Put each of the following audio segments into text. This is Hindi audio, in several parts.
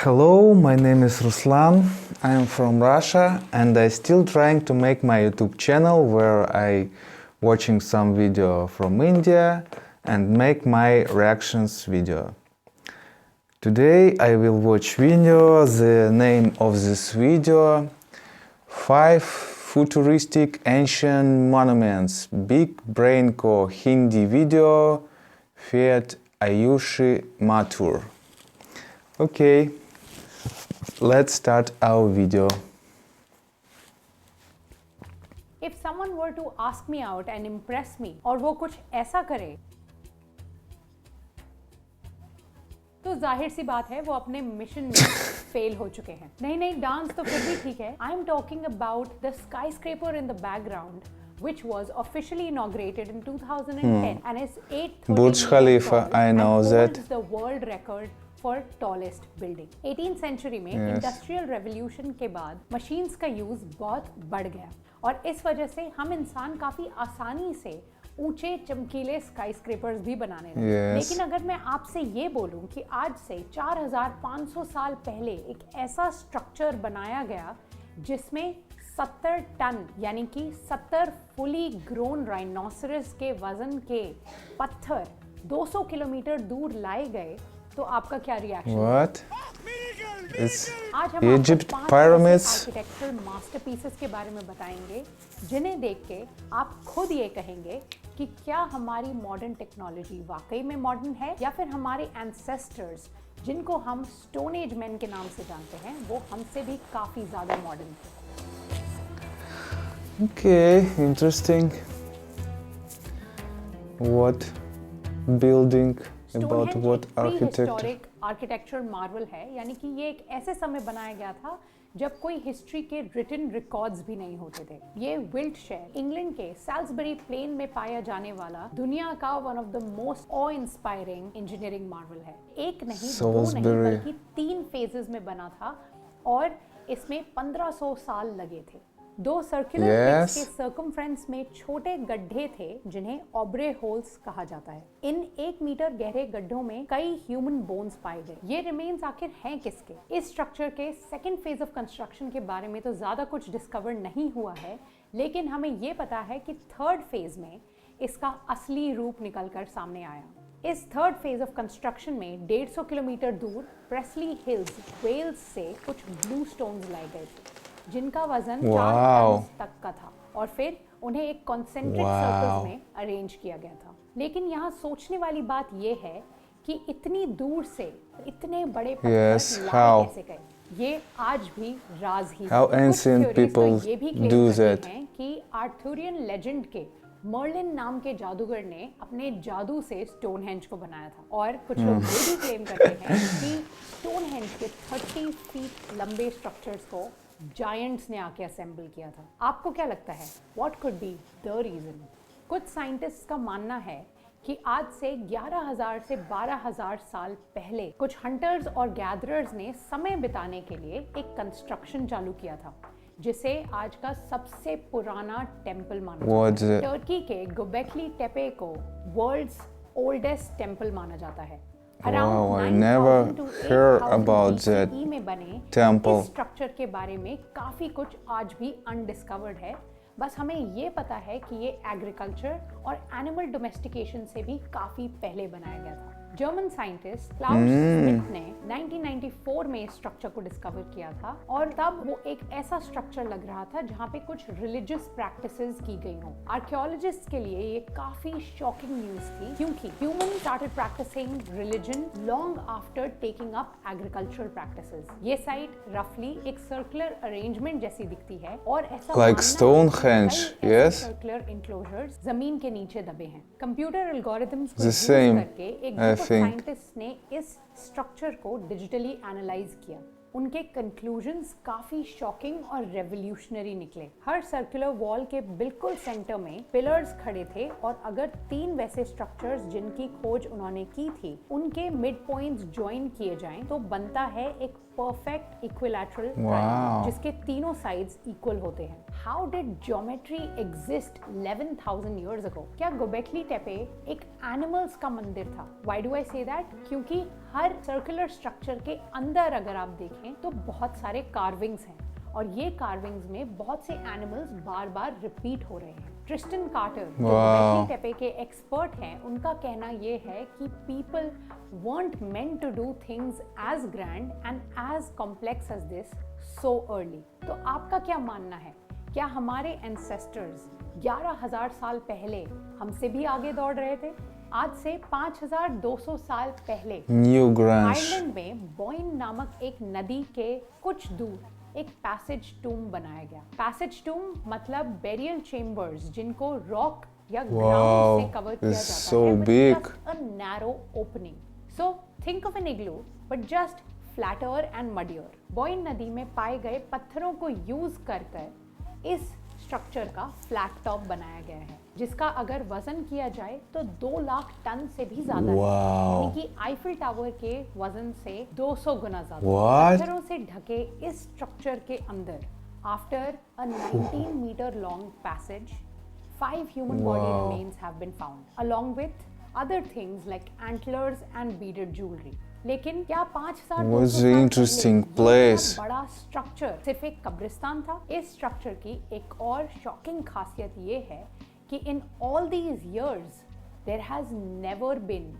Hello, my name is Ruslan. I am from Russia and I still trying to make my YouTube channel where I watching some video from India and make my reactions video. Today I will watch video. The name of this video: 5 futuristic ancient monuments. Big Brain Co. Hindi video. Fiat Ayushi Mathur. Okay, let's start our video. If someone were to ask me out and impress me और वो कुछ ऐसा करे तो जाहिर सी बात है वो अपने मिशन में फेल हो चुके हैं। नहीं डांस तो फिर भी ठीक है। I am talking about the skyscraper in the background which was officially inaugurated in 2010 and is 830 Burj Khalifa, tall I know and that. holds the world record for tallest building. 18th century में इंडस्ट्रियल रेवोल्यूशन के बाद मशीन्स का यूज बहुत बढ़ गया और इस वजह से हम इंसान काफी आसानी से ऊंचे चमकीले स्काईस्क्रेपर्स भी बनाने लगे। लेकिन अगर मैं आपसे ये बोलूं कि आज से 4500 साल पहले एक ऐसा स्ट्रक्चर बनाया गया जिसमें 70 टन यानी कि 70 फुली ग्रोन राइनोसरस के वजन के पत्थर 200 किलोमीटर दूर लाए गए तो आपका क्या रिएक्शन? What? It's आज हम Egypt आपको 5 pyramids. आर्किटेक्चरल मास्टरपीसेस के बारे में बताएंगे जिन्हें देख के आप खुद ये कहेंगे कि क्या हमारी मॉडर्न टेक्नोलॉजी वाकई में मॉडर्न है या फिर हमारे एंसेस्टर्स जिनको हम स्टोन एज मैन के नाम से जानते हैं वो हमसे भी काफी ज्यादा मॉडर्न थे। Okay, interesting. What building about what architecture? Historic architectural Marvel है, यानी कि ये एक ऐसे समय बनाया गया था जब कोई हिस्ट्री के रिटन रिकॉर्ड्स भी नहीं होते थे। ये विल्टशायर इंग्लैंड के सैल्सबरी प्लेन में पाया जाने वाला दुनिया का one of the most of inspiring engineering Marvel है। एक नहीं दो नहीं बल्कि 3 फेजेस में बना था और इसमें 1500 साल लगे थे। 2 सर्कुलर पिट्स के सर्कमफ्रेंस में छोटे गड्ढे थे जिन्हें ऑब्रे होल्स कहा जाता है। इन 1 मीटर गहरे गड्ढों में कई ह्यूमन बोन्स पाए गए। ये रिमेन्स आखिर हैं किसके? इस स्ट्रक्चर के सेकेंड फेज ऑफ कंस्ट्रक्शन के बारे में तो ज्यादा कुछ डिस्कवर नहीं हुआ है, लेकिन हमें ये पता है कि थर्ड फेज में इसका असली रूप निकलकर सामने आया। इस थर्ड फेज ऑफ कंस्ट्रक्शन में 150 किलोमीटर दूर प्रेस्ली हिल्स वेल्स से कुछ ब्लू स्टोन्स लाए गए थे जिनका वजन 4 टन तक का था और फिर उन्हें एक कॉन्सेंट्रिक सर्कल्स में अरेंज किया गया था। लेकिन यहाँ सोचने वाली बात यह है कि इतनी दूर से इतने बड़े पत्थर लाए कैसे गए? ये आज भी राज ही है। How ancient people ये भी क्लेम do करते that? हैं कि आर्थुरियन लेजेंड के मर्लिन नाम के जादूगर ने अपने जादू से स्टोनहेंज को बनाया था और कुछ लोग ये भी क्लेम करते हैं कि स्टोनहेंज के 30 फीट लंबे स्ट्रक्चर्स को जायंट्स ने आके असेंबल किया था। आपको क्या लगता है what could be the reason? कुछ साइंटिस्ट्स का मानना है कि आज से 11,000 से 12,000 साल पहले कुछ हंटर्स और गैदरर्स ने समय बिताने के लिए एक कंस्ट्रक्शन चालू किया था जिसे आज का सबसे पुराना टेंपल माना जाता है। टर्की के गोबेकली टेपे को वर्ल्ड्स ओल्डेस्ट टेंपल माना जाता है। Wow, I never heard about that में बने temple. इस स्ट्रक्चर के बारे में काफी कुछ आज भी अनडिस्कवर्ड है। बस हमें ये पता है कि ये एग्रीकल्चर और एनिमल डोमेस्टिकेशन से भी काफी पहले बनाया गया था। जर्मन साइंटिस्ट क्लाउस स्मिथ ने 1994 में इस स्ट्रक्चर को डिस्कवर किया था और तब वो एक ऐसा स्ट्रक्चर लग रहा था जहाँ पे कुछ रिलीजियस प्रैक्टिसेस की गई हों। आर्कियोलॉजिस्ट के लिए ये काफी शॉकिंग न्यूज थी क्योंकि human started practising religion long after taking up agricultural practices. ये साइट रफली एक सर्कुलर अरेंजमेंट जैसी दिखती है और ऐसा Like Stonehenge, yes? Circular enclosures जमीन के नीचे दबे हैं। कंप्यूटर एल्गोरिथम्स को The यूज same, करके एक I group of think. Scientist ने इस स्ट्रक्चर को डिजिटली एनालाइज किया। उनके कंक्लूजन्स काफी शॉकिंग और रेवोल्यूशनरी निकले। हर सर्कुलर वॉल के बिल्कुल सेंटर में पिलर्स खड़े थे और अगर 3 वैसे स्ट्रक्चर्स जिनकी खोज उन्होंने की थी उनके मिड पॉइंट्स ज्वाइन किए जाएं तो बनता है एक परफेक्ट इक्विलैटरल Wow. जिसके तीनों साइड्स इक्वल होते हैं। How did geometry exist 11,000 years ago? क्या गोबेकली टेपे एक एनिमल्स का मंदिर था? Why do I say that? क्योंकि हर सर्कुलर स्ट्रक्चर के अंदर अगर आप देखें तो बहुत सारे कार्विंग्स हैं और ये कार्विंग्स में बहुत से एनिमल्स बार बार रिपीट हो रहे हैं। ट्रिस्टन कार्टर जो गोबेकली टेपे के एक्सपर्ट हैं, उनका कहना ये है कि people weren't meant to do things as grand and as complex as this so early. तो आपका क्या मानना है? क्या हमारे एंसेस्टर्स 11,000 साल पहले हमसे भी आगे दौड़ रहे थे? आज से 5,200 साल पहले New Grange. आयरलैंड में बॉइन नामक एक नदी के कुछ दूर एक पैसेज टूम बनाया गया। पैसेज टूम मतलब बेरियल चेम्बर्स जिनको रॉक या ग्राउंड से कवर किया जाता so है with big. just a narrow opening. So think of an igloo but just flatter and muddier. बॉइन नदी में पाए गए पत्थरों को यूज कर इस स्ट्रक्चर का फ्लैट टॉप बनाया गया है, जिसका अगर वजन किया जाए तो 2 लाख टन से भी ज्यादा है, यानी कि आईफिल टावर के वजन से 200 गुना ज्यादा। What? पत्थरों से ढके इस स्ट्रक्चर के अंदर after a 19 metre long passage 5 human body remains have been found along with other things like antlers and beaded jewelry. लेकिन क्या 5,200 What's the साल interesting पहले ये place? इतना बड़ा स्ट्रक्चर सिर्फ एक कब्रिस्तान था? इस स्ट्रक्चर की एक और शॉकिंग खासियत ये है कि in all these years there has never been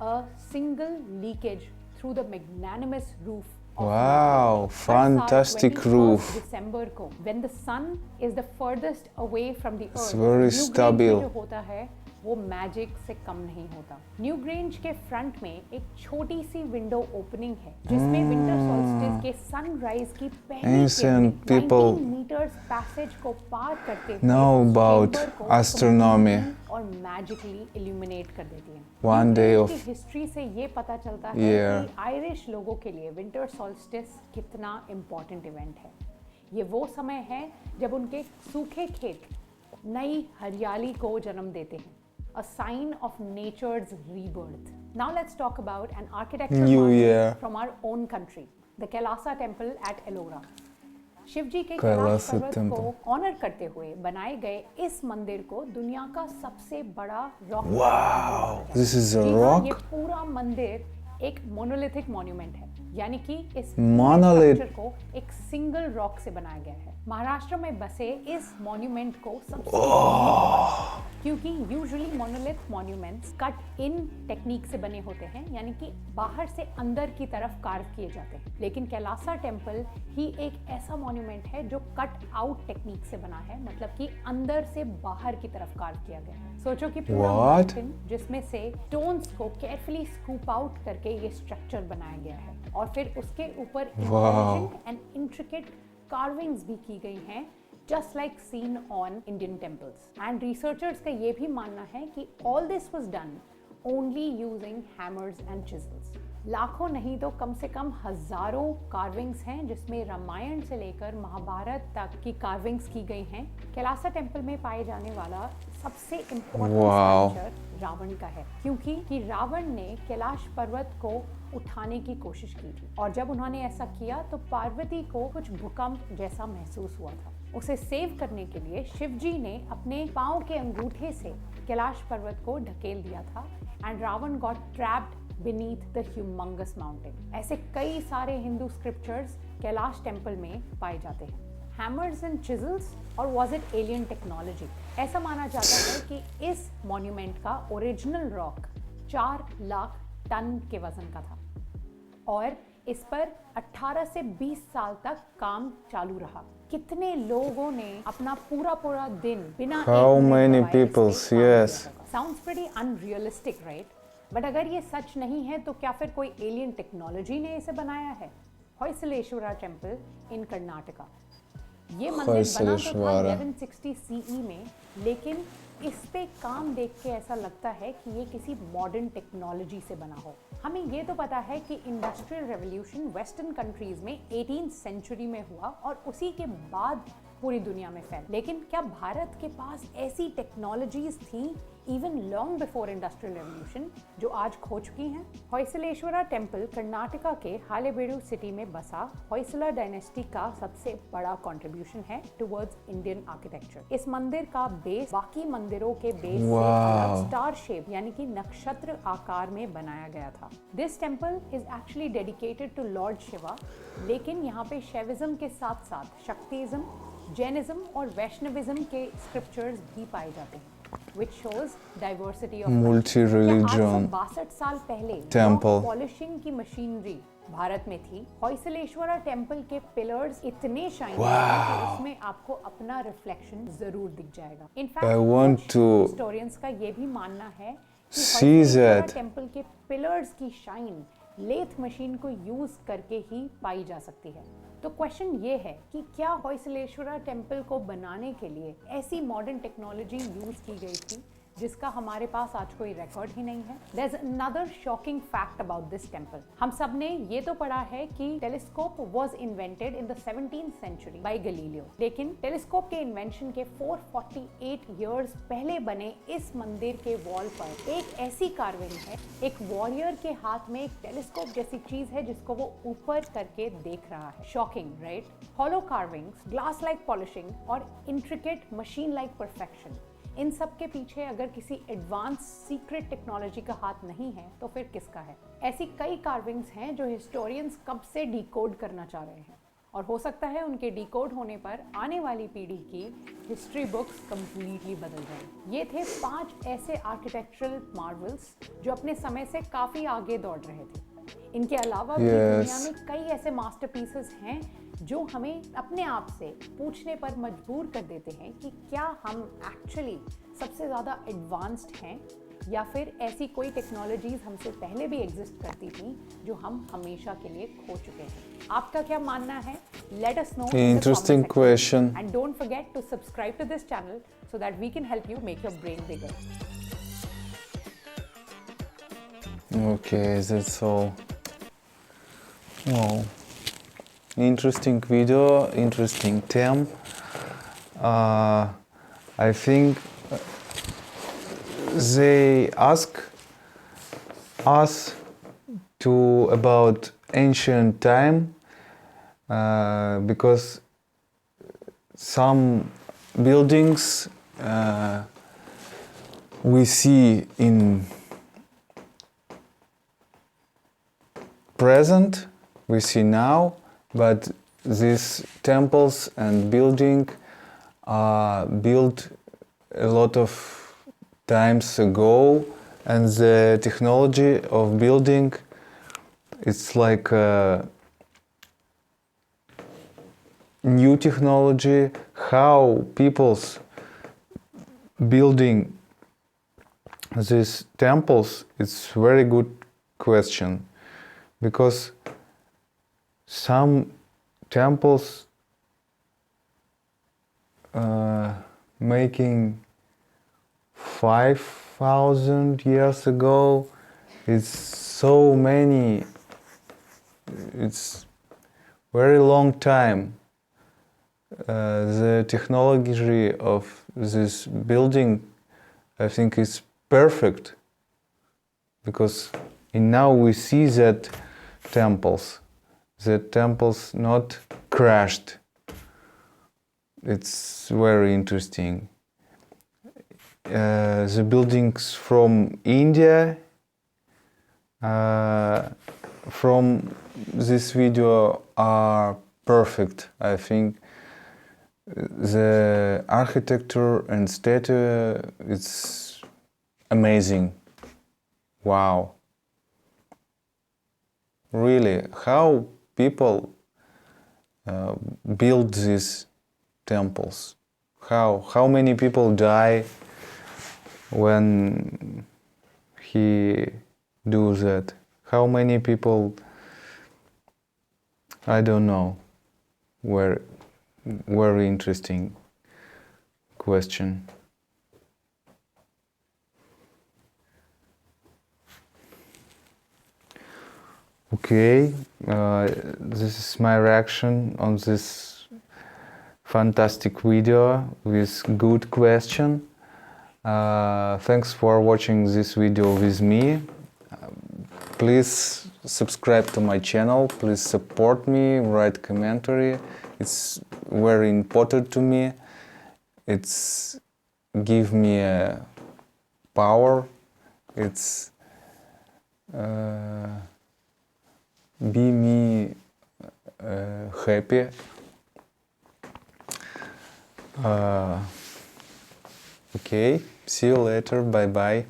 a single leakage through the magnanimous roof. Wow, fantastic roof. दिसंबर को when the sun is the furthest away from the earth, very New Grange में stable. जो होता है वो मैजिक से कम नहीं होता। न्यू ग्रेंज के फ्रंट में एक छोटी सी विंडो ओपनिंग है जिसमें विंटर सॉल्स्टिस के सनराइज की पहली Ancient किरणें people 19 मीटर्स पैसेज को पार करते हुए know about chamber को astronomy. completely और मैजिकली इल्यूमिनेट कर देती हैं। One day new of grange की हिस्ट्री से ये पता चलता है year. कि आयरिश लोगों के लिए विंटर सॉल्स्टिस कितना इम्पोर्टेंट इवेंट है। ये वो समय है जब उनके सूखे खेत नई हरियाली को जन्म देते हैं, a sign of nature's rebirth. Now let's talk about an architectural New marvel Year. from our own country, the Kailasa temple at Ellora. Shiv जी के कैलाश कैलाश पर्वत temple. को ऑनर करते हुए बनाए गए इस मंदिर को दुनिया का सबसे बड़ा rock Wow, this is a ये rock? पूरा मंदिर एक मोनोलिथिक मॉन्यूमेंट है, यानी कि इस Monolith. स्ट्रक्चर को एक सिंगल रॉक से बनाया गया है। महाराष्ट्र में बसे इस मॉन्यूमेंट को सबसे क्योंकि usually monolith monuments cut in technique से बने होते हैं, यानी कि बाहर से अंदर की तरफ कार्व किए जाते हैं, लेकिन कैलासा टेम्पल ही एक ऐसा मॉन्यूमेंट है जो कट आउट टेक्निक से बना है, मतलब कि अंदर से बाहर की तरफ कार्व किया गया है। सोचो कि पूरा What? माउंटेन जिसमें से स्टोन्स को केयरफुली स्कूप आउट करके ये स्ट्रक्चर बनाया गया है और फिर उसके ऊपर इंटेलिजेंट एंड इंट्रिकेट कार्विंग्स भी की गई हैं, just like seen on Indian temples. And researchers का ये भी मानना है कि all this was done only using hammers and chisels. लाखों नहीं तो कम से कम हजारों कार्विंग्स हैं जिसमें रामायण से लेकर महाभारत तक की कार्विंग्स की गई हैं। कैलासा टेम्पल में पाए जाने वाला सबसे इम्पोर्टेंट स्ट्रक्चर रावण का है, क्योंकि कि रावण ने कैलाश पर्वत को उठाने की कोशिश की थी और जब उन्होंने ऐसा किया तो पार्वती को कुछ भूकंप जैसा महसूस हुआ था। उसे सेव करने के लिए शिव जी ने अपने पांव के अंगूठे से कैलाश पर्वत को ढकेल दिया था and Ravana got trapped beneath the humongous mountain. ऐसे कई सारे हिंदू स्क्रिप्चर्स कैलाश टेम्पल में पाए जाते हैं। Hammers and chisels और was it alien technology? ऐसा माना जाता है कि इस मॉन्यूमेंट का ओरिजिनल रॉक 4 लाख टन के वजन का था और इस पर 18 से 20 साल तक काम चालू रहा। कितने लोगों ने अपना पूरा दिन बिना How many peoples? Yes. Sounds pretty unrealistic, right? But अगर ये सच नहीं है तो क्या फिर कोई एलियन टेक्नोलॉजी ने इसे बनाया है? होयसलेश्वरा टेम्पल इन कर्नाटका। ये मंदिर बना तो था 1160 CE में, लेकिन इस पे काम देख के ऐसा लगता है कि ये किसी मॉडर्न टेक्नोलॉजी से बना हो। हमें ये तो पता है कि इंडस्ट्रियल रेवोल्यूशन वेस्टर्न कंट्रीज में 18th सेंचुरी में हुआ और उसी के बाद पूरी दुनिया में फैल, लेकिन क्या भारत के पास ऐसी टेक्नोलॉजीज थी even long before industrial revolution, जो आज खो चुकी हैं। होयसलेश्वरा टेम्पल कर्नाटका के हालेबीडु सिटी में बसा होयसला डायनेस्टी का सबसे बड़ा कंट्रीब्यूशन है टुवर्ड्स इंडियन आर्किटेक्चर। इस मंदिर का बेस बाकी मंदिरों के बेस से अलग स्टार शेप यानी कि नक्षत्र आकार में बनाया गया था। This temple is actually dedicated to Lord Shiva, लेकिन यहाँ पे शैविज्म के साथ साथ शक्तिज्म, जैनिज्म और वैष्णविज्म के स्क्रिप्चर्स भी पाए जाते हैं, which shows diversity of multi-religion 62 साल पहले temple पॉलिशिंग की मशीनरी भारत में थी। होयसलेश्वरा टेम्पल के पिलर्स इतने शाइनी Wow. कि उसमें आपको अपना रिफ्लेक्शन जरूर दिख जाएगा। I in fact want to historians का ये भी मानना है कि see होयसलेश्वरा that. टेम्पल के पिलर्स की शाइन लेथ मशीन को यूज करके ही पाई जा सकती है। तो क्वेश्चन ये है कि क्या होयसलेश्वरा टेम्पल को बनाने के लिए ऐसी मॉडर्न टेक्नोलॉजी यूज की गई थी जिसका हमारे पास आज कोई रिकॉर्ड ही नहीं है। There's another shocking fact about this temple. हम सब ने ये तो पढ़ा है कि telescope was invented in the 17th century by Galileo, लेकिन टेलीस्कोप के इन्वेंशन के 448 years पहले बने इस मंदिर के वॉल पर एक ऐसी कार्विंग है, एक वॉरियर के हाथ में एक टेलीस्कोप जैसी चीज है जिसको वो ऊपर करके देख रहा है। Shocking, right? Hollow carvings, glass like polishing और इंट्रिकेट मशीन लाइक परफेक्शन, इन सब के पीछे अगर किसी एडवांस सीक्रेट टेक्नोलॉजी का हाथ नहीं है तो फिर किसका है? ऐसी कई कार्विंग्स हैं जो हिस्टोरियंस कब से डिकोड करना चाह रहे हैं, और हो सकता है उनके डिकोड होने पर आने वाली पीढ़ी की हिस्ट्री बुक्स कंप्लीटली बदल जाए। ये थे 5 ऐसे आर्किटेक्चरल मार्वल्स जो अपने समय से काफी आगे दौड़ रहे थे। इनके अलावा भी दुनिया में कई ऐसे मास्टरपीसेस हैं जो हमें अपने आप से पूछने पर मजबूर कर देते हैं कि क्या हम एक्चुअली सबसे ज़्यादा एडवांस्ड हैं या फिर ऐसी कोई टेक्नोलॉजीज हमसे पहले भी एग्जिस्ट करती थी जो हम हमेशा के लिए खो चुके हैं। आपका क्या मानना है? Let us know. Interesting question. And don't forget to subscribe to this channel so that we can help you make your brain bigger. Okay, that's all. Wow. Interesting video, interesting theme. I think they ask us to about ancient time because some buildings we see in present, we see now, but these temples and building are built a lot of times ago, and the technology of building, it's like new technology. How people's building these temples, it's very good question, because some temples making 5,000 years ago, it's so many, it's very long time. The technology of this building, I think, is perfect, because now we see that the temples not crashed. It's very interesting. The buildings from India, from this video, are perfect. I think the architecture and statue, it's amazing. Wow. Really, how people build these temples? How many people die when he do that? How many people? I don't know. Very interesting question. Okay, this is my reaction on this fantastic video with good question. Thanks for watching this video with me. Please subscribe to my channel, please support me, write commentary. It's very important to me. It's give me a power. It's be me happy. Okay, see you later, bye bye.